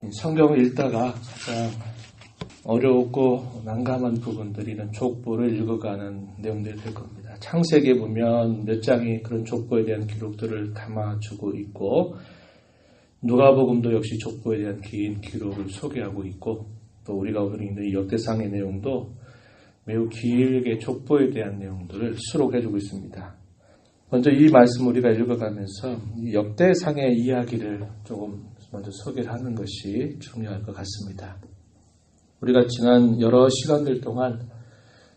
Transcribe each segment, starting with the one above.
성경을 읽다가 가장 어려웠고 난감한 부분들이는 족보를 읽어가는 내용들이 될 겁니다. 창세기에 보면 몇 장이 그런 족보에 대한 기록들을 담아주고 있고, 누가복음도 역시 족보에 대한 긴 기록을 소개하고 있고, 또 우리가 오늘 읽는 이 역대상의 내용도 매우 길게 족보에 대한 내용들을 수록해주고 있습니다. 먼저 이 말씀 우리가 읽어가면서 이 역대상의 이야기를 조금 먼저 소개를 하는 것이 중요할 것 같습니다. 우리가 지난 여러 시간들 동안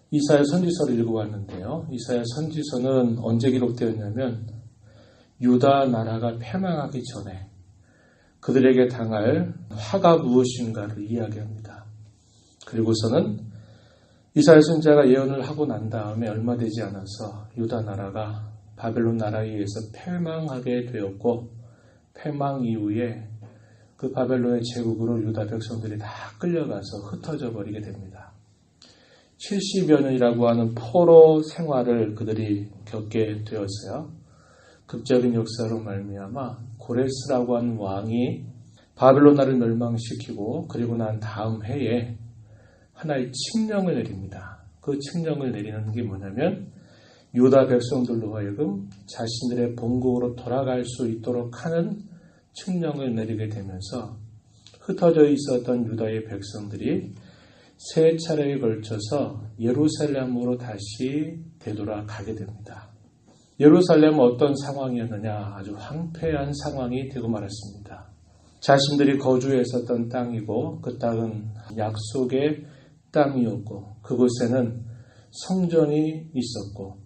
이사야 선지서를 읽어왔는데요. 이사야 선지서는 언제 기록되었냐면 유다 나라가 패망하기 전에 그들에게 당할 화가 무엇인가를 이야기합니다. 그리고서는 이사야 선지자가 예언을 하고 난 다음에 얼마 되지 않아서 유다 나라가 바벨론 나라에 의해서 패망하게 되었고, 패망 이후에 그 바벨론의 제국으로 유다 백성들이 다 끌려가서 흩어져 버리게 됩니다. 70여 년이라고 하는 포로 생활을 그들이 겪게 되었어요. 극적인 역사로 말미암아 고레스라고 하는 왕이 바벨론 나라를 멸망시키고, 그리고 난 다음 해에 하나의 칙령을 내립니다. 그 칙령을 내리는 게 뭐냐면 유다 백성들로 하여금 자신들의 본국으로 돌아갈 수 있도록 하는 칙령을 내리게 되면서 흩어져 있었던 유다의 백성들이 세 차례에 걸쳐서 예루살렘으로 다시 되돌아가게 됩니다. 예루살렘은 어떤 상황이었느냐? 아주 황폐한 상황이 되고 말았습니다. 자신들이 거주했었던 땅이고, 그 땅은 약속의 땅이었고, 그곳에는 성전이 있었고,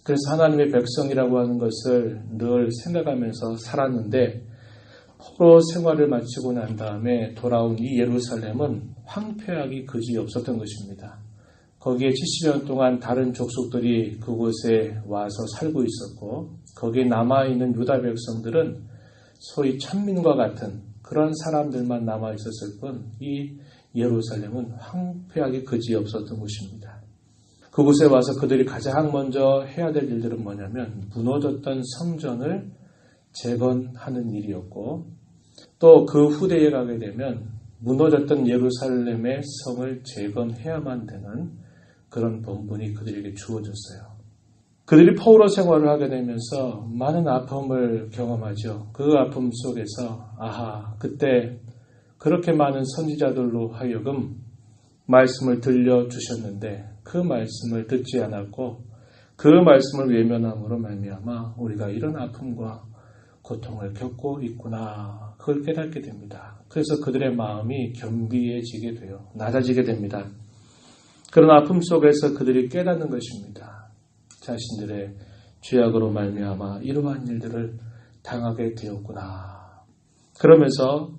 그래서 하나님의 백성이라고 하는 것을 늘 생각하면서 살았는데, 포로 생활을 마치고 난 다음에 돌아온 이 예루살렘은 황폐하기 그지없었던 것입니다. 거기에 70년 동안 다른 족속들이 그곳에 와서 살고 있었고, 거기에 남아있는 유다 백성들은 소위 천민과 같은 그런 사람들만 남아있었을 뿐, 이 예루살렘은 황폐하기 그지없었던 곳입니다. 그곳에 와서 그들이 가장 먼저 해야 될 일들은 뭐냐면 무너졌던 성전을 재건하는 일이었고, 또 그 후대에 가게 되면 무너졌던 예루살렘의 성을 재건해야만 되는 그런 본분이 그들에게 주어졌어요. 그들이 포로 생활을 하게 되면서 많은 아픔을 경험하죠. 그 아픔 속에서 그때 그렇게 많은 선지자들로 하여금 말씀을 들려주셨는데 그 말씀을 듣지 않았고, 그 말씀을 외면함으로 말미암아 우리가 이런 아픔과 고통을 겪고 있구나, 그걸 깨닫게 됩니다. 그래서 그들의 마음이 겸비해지게 돼요. 낮아지게 됩니다. 그런 아픔 속에서 그들이 깨닫는 것입니다. 자신들의 죄악으로 말미암아 이러한 일들을 당하게 되었구나. 그러면서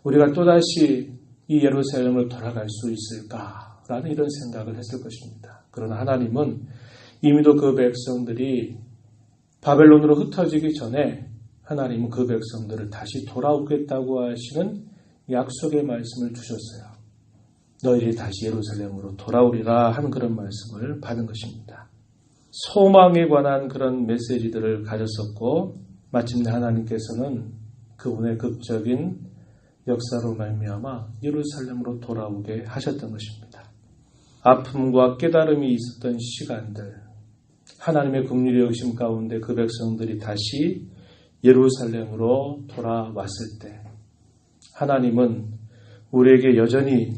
우리가 또다시 이 예루살렘을 돌아갈 수 있을까라는 이런 생각을 했을 것입니다. 그러나 하나님은 이미도 그 백성들이 바벨론으로 흩어지기 전에 하나님은 그 백성들을 다시 돌아오겠다고 하시는 약속의 말씀을 주셨어요. 너희들이 다시 예루살렘으로 돌아오리라 하는 그런 말씀을 받은 것입니다. 소망에 관한 그런 메시지들을 가졌었고, 마침내 하나님께서는 그분의 극적인 역사로 말미암아 예루살렘으로 돌아오게 하셨던 것입니다. 아픔과 깨달음이 있었던 시간들, 하나님의 긍휼의 여기심 가운데 그 백성들이 다시 예루살렘으로 돌아왔을 때 하나님은 우리에게 여전히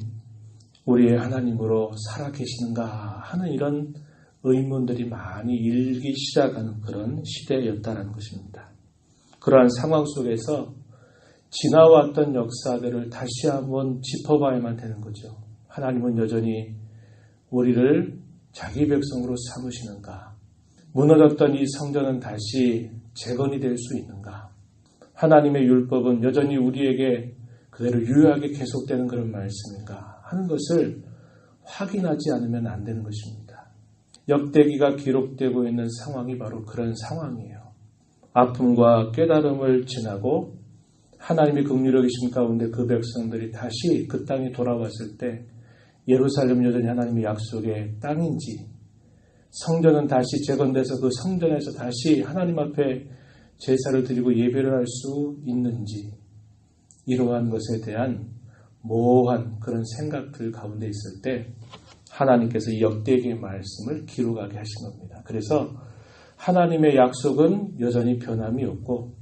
우리의 하나님으로 살아계시는가 하는 이런 의문들이 많이 일기 시작하는 그런 시대였다는 것입니다. 그러한 상황 속에서 지나왔던 역사들을 다시 한번 짚어봐야만 되는 거죠. 하나님은 여전히 우리를 자기 백성으로 삼으시는가? 무너졌던 이 성전은 다시 재건이 될 수 있는가? 하나님의 율법은 여전히 우리에게 그대로 유효하게 계속되는 그런 말씀인가 하는 것을 확인하지 않으면 안 되는 것입니다. 역대기가 기록되고 있는 상황이 바로 그런 상황이에요. 아픔과 깨달음을 지나고 하나님의 긍휼의 계심 가운데 그 백성들이 다시 그 땅에 돌아왔을 때 예루살렘 여전히 하나님의 약속의 땅인지, 성전은 다시 재건돼서 그 성전에서 다시 하나님 앞에 제사를 드리고 예배를 할 수 있는지, 이러한 것에 대한 모호한 그런 생각들 가운데 있을 때 하나님께서 이 역대기의 말씀을 기록하게 하신 겁니다. 그래서 하나님의 약속은 여전히 변함이 없고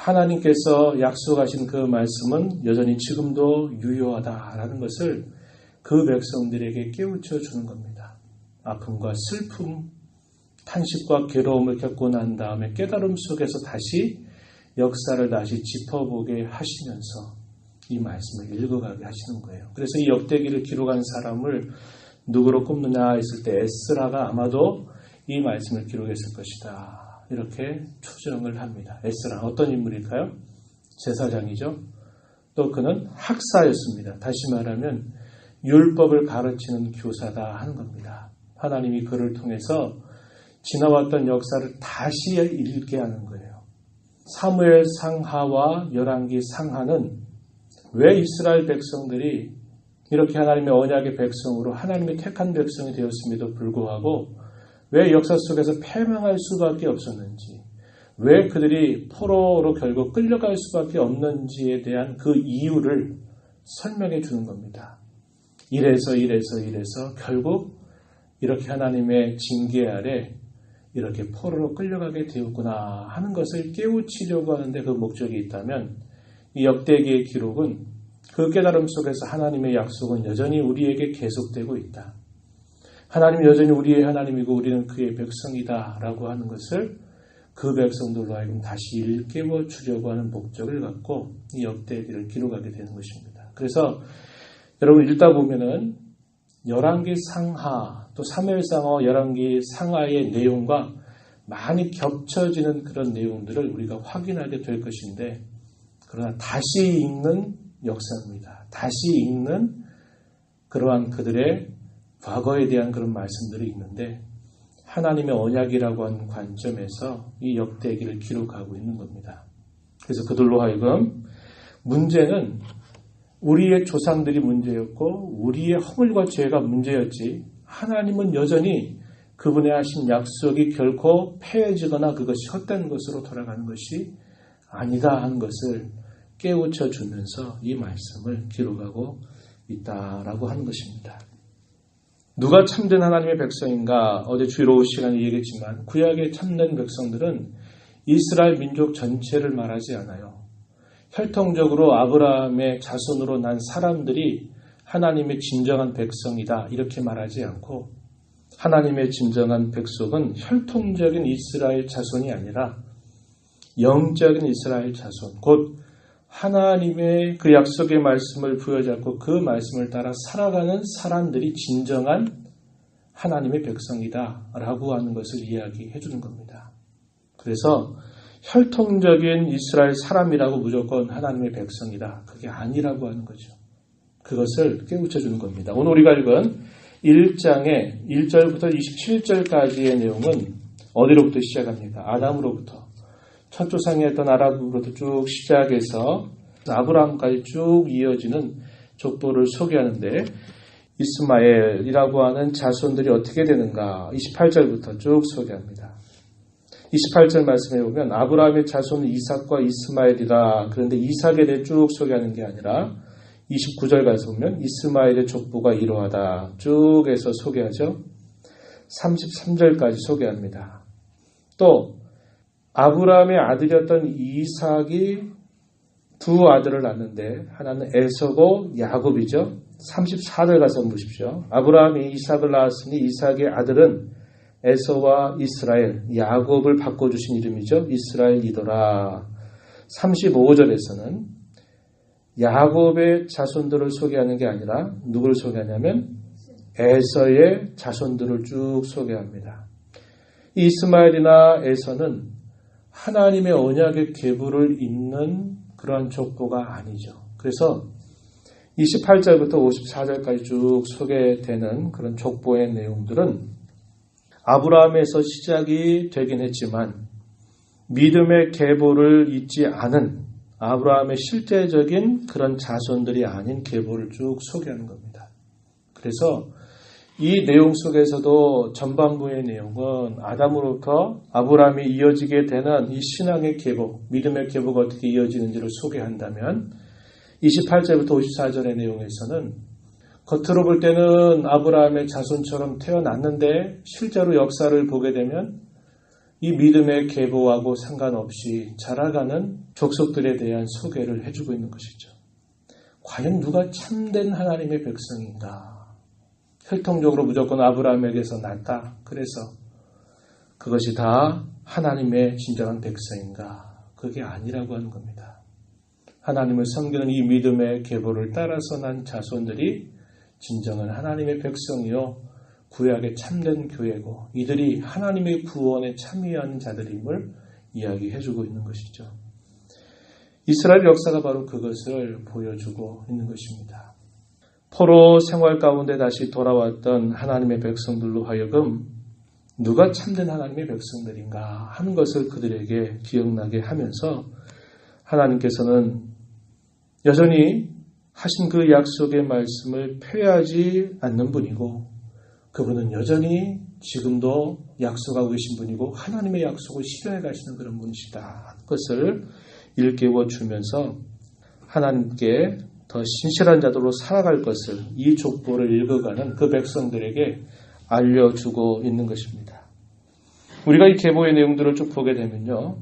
하나님께서 약속하신 그 말씀은 여전히 지금도 유효하다라는 것을 그 백성들에게 깨우쳐 주는 겁니다. 아픔과 슬픔, 탄식과 괴로움을 겪고 난 다음에 깨달음 속에서 다시 역사를 다시 짚어보게 하시면서 이 말씀을 읽어가게 하시는 거예요. 그래서 이 역대기를 기록한 사람을 누구로 꼽느냐 했을 때 에스라가 아마도 이 말씀을 기록했을 것이다. 이렇게 추정을 합니다. 에스라 어떤 인물일까요? 제사장이죠. 또 그는 학사였습니다. 다시 말하면 율법을 가르치는 교사다 하는 겁니다. 하나님이 그를 통해서 지나왔던 역사를 다시 읽게 하는 거예요. 사무엘 상하와 열왕기 상하는 왜 이스라엘 백성들이 이렇게 하나님의 언약의 백성으로 하나님의 택한 백성이 되었음에도 불구하고 왜 역사 속에서 패망할 수밖에 없었는지, 왜 그들이 포로로 결국 끌려갈 수밖에 없는지에 대한 그 이유를 설명해 주는 겁니다. 이래서 결국 이렇게 하나님의 징계 아래 이렇게 포로로 끌려가게 되었구나 하는 것을 깨우치려고 하는데 그 목적이 있다면 이 역대기의 기록은 그 깨달음 속에서 하나님의 약속은 여전히 우리에게 계속되고 있다. 하나님이 여전히 우리의 하나님이고 우리는 그의 백성이다 라고 하는 것을 그 백성들로 하여금 다시 일깨워 주려고 하는 목적을 갖고 이 역대기를 기록하게 되는 것입니다. 그래서 여러분 읽다 보면은 열왕기 상하 또 사무엘상하와 열왕기 상하의 내용과 많이 겹쳐지는 그런 내용들을 우리가 확인하게 될 것인데 그러나 다시 읽는 역사입니다. 다시 읽는 그러한 그들의 과거에 대한 그런 말씀들이 있는데 하나님의 언약이라고 하는 관점에서 이 역대기를 기록하고 있는 겁니다. 그래서 그들로 하여금 문제는 우리의 조상들이 문제였고 우리의 허물과 죄가 문제였지 하나님은 여전히 그분의 하신 약속이 결코 폐해지거나 그것이 헛된 것으로 돌아가는 것이 아니다 하는 것을 깨우쳐 주면서 이 말씀을 기록하고 있다라고 하는 것입니다. 누가 참된 하나님의 백성인가? 어제 주일오후 시간에 얘기했지만 구약의 참된 백성들은 이스라엘 민족 전체를 말하지 않아요. 혈통적으로 아브라함의 자손으로 난 사람들이 하나님의 진정한 백성이다 이렇게 말하지 않고 하나님의 진정한 백성은 혈통적인 이스라엘 자손이 아니라 영적인 이스라엘 자손 곧 하나님의 그 약속의 말씀을 부여잡고 그 말씀을 따라 살아가는 사람들이 진정한 하나님의 백성이다 라고 하는 것을 이야기해 주는 겁니다. 그래서 혈통적인 이스라엘 사람이라고 무조건 하나님의 백성이다. 그게 아니라고 하는 거죠. 그것을 깨우쳐 주는 겁니다. 오늘 우리가 읽은 1장의 1절부터 27절까지의 내용은 어디로부터 시작합니까? 아담으로부터. 첫 조상이었던 아람으로부터 쭉 시작해서 아브라함까지 쭉 이어지는 족보를 소개하는데 이스마엘이라고 하는 자손들이 어떻게 되는가 28절부터 쭉 소개합니다. 28절 말씀해 보면 아브라함의 자손은 이삭과 이스마엘이라 그런데 이삭에 대해 쭉 소개하는 게 아니라 29절 가서 보면 이스마엘의 족보가 이러하다 쭉 해서 소개하죠. 33절까지 소개합니다. 또 아브라함의 아들이었던 이삭이 두 아들을 낳는데 하나는 에서고 야곱이죠. 34절 가서 보십시오. 아브라함이 이삭을 낳았으니 이삭의 아들은 에서와 이스라엘, 야곱을 바꿔주신 이름이죠. 이스라엘이더라. 35절에서는 야곱의 자손들을 소개하는 게 아니라 누구를 소개하냐면 에서의 자손들을 쭉 소개합니다. 이스마엘이나 에서는 하나님의 언약의 계보를 잇는 그러한 족보가 아니죠. 그래서 28절부터 54절까지 쭉 소개되는 그런 족보의 내용들은 아브라함에서 시작이 되긴 했지만 믿음의 계보를 잇지 않은 아브라함의 실제적인 그런 자손들이 아닌 계보를 쭉 소개하는 겁니다. 그래서 이 내용 속에서도 전반부의 내용은 아담으로부터 아브라함이 이어지게 되는 이 신앙의 계보, 믿음의 계보가 어떻게 이어지는지를 소개한다면 28절부터 54절의 내용에서는 겉으로 볼 때는 아브라함의 자손처럼 태어났는데 실제로 역사를 보게 되면 이 믿음의 계보하고 상관없이 자라가는 족속들에 대한 소개를 해주고 있는 것이죠. 과연 누가 참된 하나님의 백성인가? 혈통적으로 무조건 아브라함에게서 났다. 그래서 그것이 다 하나님의 진정한 백성인가? 그게 아니라고 하는 겁니다. 하나님을 섬기는 이 믿음의 계보를 따라서 난 자손들이 진정한 하나님의 백성이요 구약의 참된 교회고 이들이 하나님의 구원에 참여하는 자들임을 이야기해주고 있는 것이죠. 이스라엘 역사가 바로 그것을 보여주고 있는 것입니다. 포로 생활 가운데 다시 돌아왔던 하나님의 백성들로 하여금 누가 참된 하나님의 백성들인가 하는 것을 그들에게 기억나게 하면서 하나님께서는 여전히 하신 그 약속의 말씀을 폐하지 않는 분이고 그분은 여전히 지금도 약속하고 계신 분이고 하나님의 약속을 실현해 가시는 그런 분이시다 하는 것을 일깨워 주면서 하나님께 더 신실한 자들로 살아갈 것을 이 족보를 읽어가는 그 백성들에게 알려주고 있는 것입니다. 우리가 이 계보의 내용들을 쭉 보게 되면요.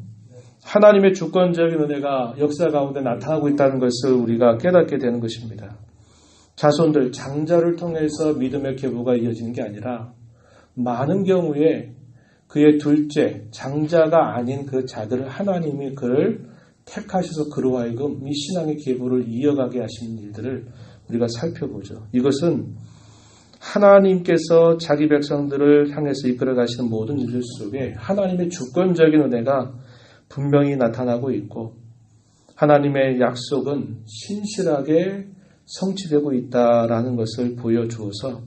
하나님의 주권적인 은혜가 역사 가운데 나타나고 있다는 것을 우리가 깨닫게 되는 것입니다. 자손들, 장자를 통해서 믿음의 계보가 이어지는 게 아니라 많은 경우에 그의 둘째, 장자가 아닌 그 자들을 하나님이 그를 택하셔서 그로 하여금 이 신앙의 계보를 이어가게 하시는 일들을 우리가 살펴보죠. 이것은 하나님께서 자기 백성들을 향해서 이끌어 가시는 모든 일들 속에 하나님의 주권적인 은혜가 분명히 나타나고 있고 하나님의 약속은 신실하게 성취되고 있다라는 것을 보여주어서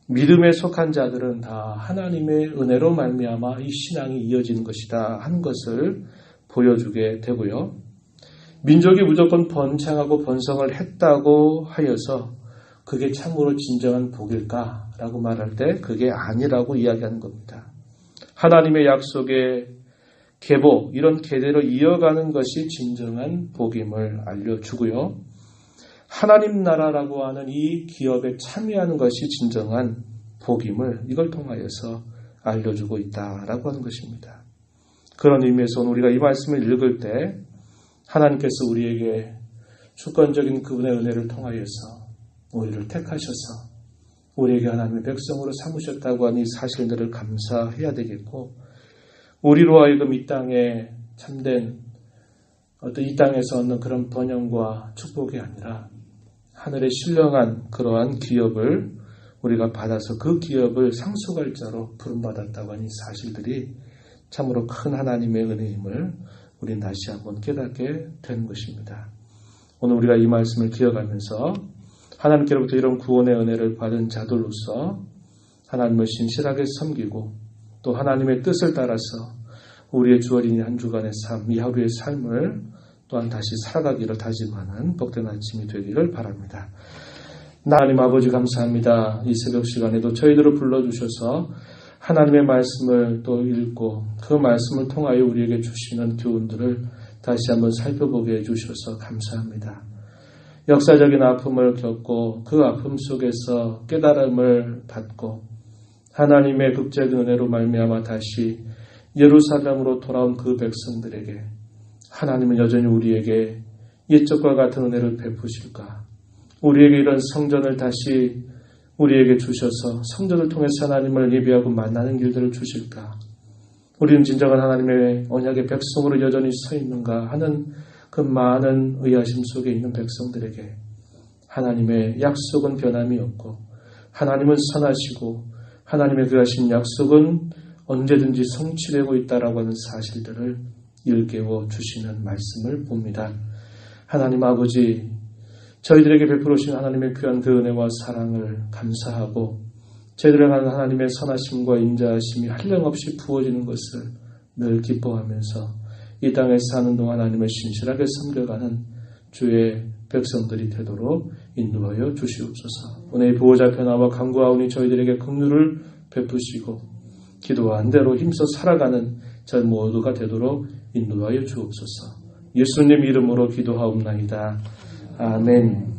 믿음에 속한 자들은 다 하나님의 은혜로 말미암아 이 신앙이 이어지는 것이다 하는 것을 보여주게 되고요. 민족이 무조건 번창하고 번성을 했다고 하여서 그게 참으로 진정한 복일까라고 말할 때 그게 아니라고 이야기하는 겁니다. 하나님의 약속의 계보, 이런 계대로 이어가는 것이 진정한 복임을 알려주고요. 하나님 나라라고 하는 이 기업에 참여하는 것이 진정한 복임을 이걸 통하여서 알려주고 있다라고 하는 것입니다. 그런 의미에서 우리가 이 말씀을 읽을 때 하나님께서 우리에게 주권적인 그분의 은혜를 통하여서 우리를 택하셔서 우리에게 하나님의 백성으로 삼으셨다고 하는 이 사실들을 감사해야 되겠고 우리로 하여금 이 땅에 참된 어떤 이 땅에서 얻는 그런 번영과 축복이 아니라 하늘의 신령한 그러한 기업을 우리가 받아서 그 기업을 상속할 자로 부름받았다고 하는 이 사실들이 참으로 큰 하나님의 은혜임을 우리는 다시 한번 깨닫게 되는 것입니다. 오늘 우리가 이 말씀을 기억하면서 하나님께로부터 이런 구원의 은혜를 받은 자들로서 하나님을 신실하게 섬기고 또 하나님의 뜻을 따라서 우리의 주어진 이 한 주간의 삶, 이 하루의 삶을 또한 다시 살아가기를 다짐하는 복된 아침이 되기를 바랍니다. 하나님 아버지 감사합니다. 이 새벽 시간에도 저희들을 불러주셔서 하나님의 말씀을 또 읽고 그 말씀을 통하여 우리에게 주시는 교훈들을 다시 한번 살펴보게 해주셔서 감사합니다. 역사적인 아픔을 겪고 그 아픔 속에서 깨달음을 받고 하나님의 극적인 은혜로 말미암아 다시 예루살렘으로 돌아온 그 백성들에게 하나님은 여전히 우리에게 옛적과 같은 은혜를 베푸실까? 우리에게 이런 성전을 다시 우리에게 주셔서 성전을 통해서 하나님을 예배하고 만나는 길들을 주실까? 우리는 진정한 하나님의 언약의 백성으로 여전히 서 있는가 하는 그 많은 의아심 속에 있는 백성들에게 하나님의 약속은 변함이 없고 하나님은 선하시고 하나님의 그 하신 약속은 언제든지 성취되고 있다라고 하는 사실들을 일깨워 주시는 말씀을 봅니다. 하나님 아버지, 저희들에게 베풀으신 하나님의 귀한 그 은혜와 사랑을 감사하고 저희들을 향한 하나님의 선하심과 인자하심이 한량없이 부어지는 것을 늘 기뻐하면서 이 땅에 사는 동안 하나님을 신실하게 섬겨가는 주의 백성들이 되도록 인도하여 주시옵소서. 오늘 이 보호자 변화와 간구하오니 저희들에게 긍휼을 베푸시고 기도한 대로 힘써 살아가는 저 모두가 되도록 인도하여 주옵소서. 예수님 이름으로 기도하옵나이다. 아멘.